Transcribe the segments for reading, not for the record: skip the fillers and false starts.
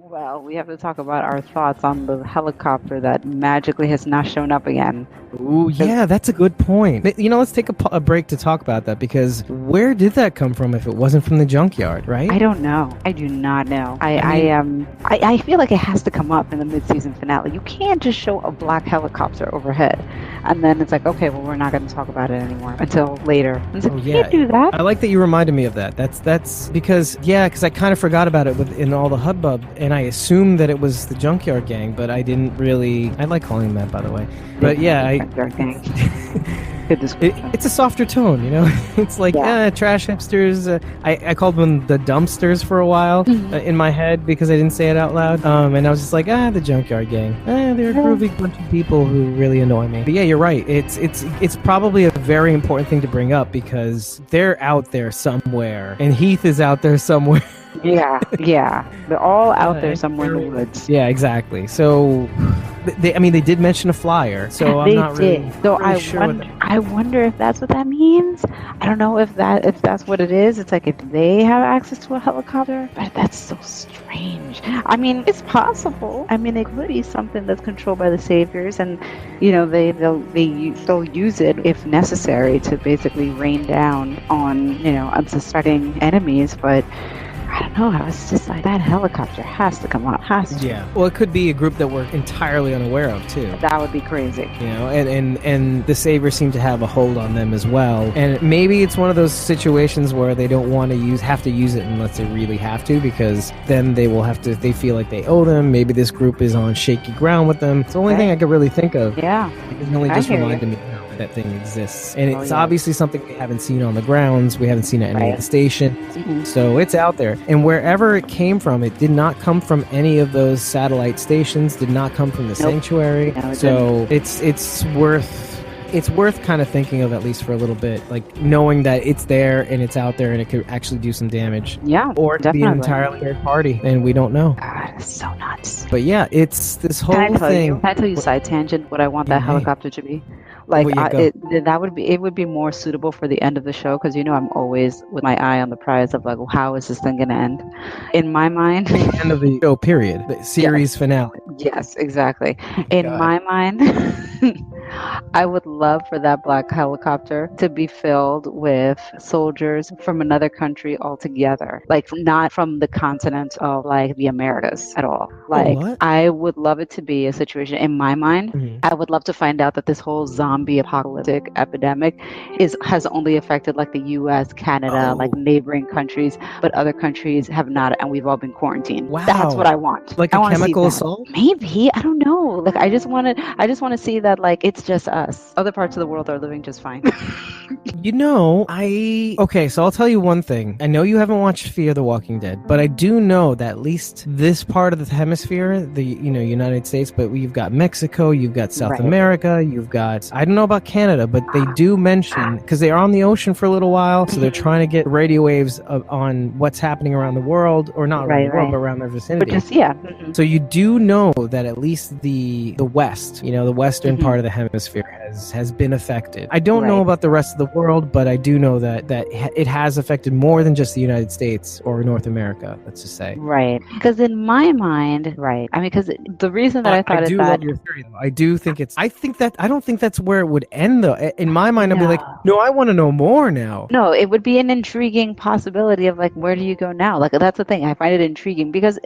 Well, we have to talk about our thoughts on the helicopter that magically has not shown up again. Ooh, yeah, that's a good point. Let's take a break to talk about that, because where did that come from if it wasn't from the junkyard, right? I don't know. I do not know. I feel like it has to come up in the mid-season finale. You can't just show a black helicopter overhead, and then it's like, okay, well, we're not going to talk about it anymore until later. It's like, you can't do that. I like that you reminded me of that. That's because I kind of forgot about it in all the hubbub, and I assumed that it was the Junkyard Gang, but I didn't really. I like calling them that, by the way. But Junkyard Gang. It's a softer tone, It's like trash hipsters. I called them the dumpsters for a while in my head because I didn't say it out loud. And I was just like, the Junkyard Gang. They're a groovy bunch of people who really annoy me. But yeah, you're right. It's probably a very important thing to bring up because they're out there somewhere, and Heath is out there somewhere. Yeah. They're all out there somewhere in the woods. Yeah, exactly. So, they did mention a flyer, so I'm not really sure. I wonder if that's what that means. I don't know if that's what it is. It's like if they have access to a helicopter, but that's so strange. I mean, it's possible. I mean, it could be something that's controlled by the saviors, and they'll use it if necessary to basically rain down on unsuspecting enemies, but. I don't know. I was just like, that helicopter has to come up. Has to. Yeah. Well, it could be a group that we're entirely unaware of too. That would be crazy. And the Saviors seem to have a hold on them as well. And maybe it's one of those situations where they don't want to have to use it unless they really have to, because then they feel like they owe them. Maybe this group is on shaky ground with them. It's the only thing I could really think of. Yeah. It only just reminded me that thing exists, and it's obviously something we haven't seen on the grounds. We haven't seen it at any of the stations, so it's out there. And wherever it came from, it did not come from any of those satellite stations. Did not come from the sanctuary. No, so it's worth kind of thinking of, at least for a little bit, like knowing that it's there and it's out there and it could actually do some damage. Yeah, or definitely. Be an entirely third party, and we don't know. God, it's so nuts. But yeah, it's this whole thing. Can I tell you side tangent what I want that helicopter to be? Like it would be more suitable for the end of the show, because I'm always with my eye on the prize of like, well, how is this thing going to end? In my mind, the end of the show, period. The series finale. Yes, exactly. In my mind, I would love for that black helicopter to be filled with soldiers from another country altogether, like not from the continent of like the Americas at all. Like I would love it to be a situation in my mind. Mm-hmm. I would love to find out that this whole zombie apocalyptic epidemic has only affected like the US, Canada, like neighboring countries, but other countries have not, and we've all been quarantined. Wow. That's what I want. Like a chemical assault? Maybe. I don't know. Like I just want to see that like it's just us. Other parts of the world are living just fine. So I'll tell you one thing. I know you haven't watched Fear the Walking Dead, but I do know that at least this part of the hemisphere, the United States, but you've got Mexico, you've got South America, you've got, I don't know about Canada, but they do mention, because they are on the ocean for a little while, so they're trying to get radio waves on what's happening around the world, or not around the world, but around their vicinity. But just, So you do know that at least the West, the western part of the hemisphere has been affected. I don't know about the rest of the world, but I do know that it has affected more than just the United States or North America, let's just say. Right. Because in my mind, I mean, because the reason that I thought I do love your theory, though. I don't think that's where it would end, though. In my mind, I'd be like, no, I want to know more now. No, it would be an intriguing possibility of like, where do you go now? Like, that's the thing. I find it intriguing because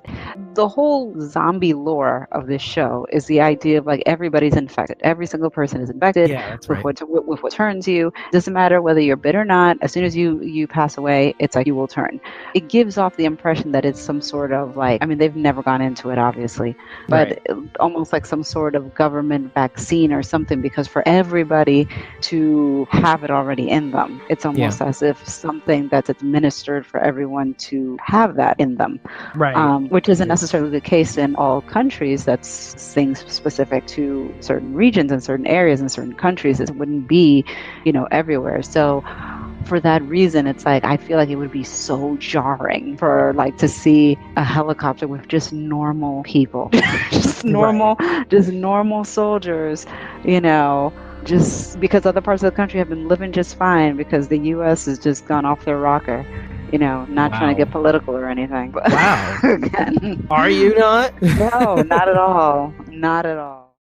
the whole zombie lore of this show is the idea of like everybody's infected. Every single person is infected with what turns you. Doesn't matter whether you're bit or not. As soon as you pass away, it's like you will turn. It gives off the impression that it's some sort of like, I mean, they've never gone into it, obviously, but almost like some sort of government vaccine or something, because for everybody to have it already in them, it's almost as if something that's administered for everyone to have that in them, which isn't necessarily the case in all countries. That's things specific to certain regions and certain areas and certain countries. It wouldn't be, everywhere. So for that reason, it's like I feel like it would be so jarring for like to see a helicopter with just normal people, just normal soldiers, just because other parts of the country have been living just fine because the U.S. has just gone off their rocker. You know, not trying to get political or anything. But Wow. again, Are you not? no, not at all. Not at all.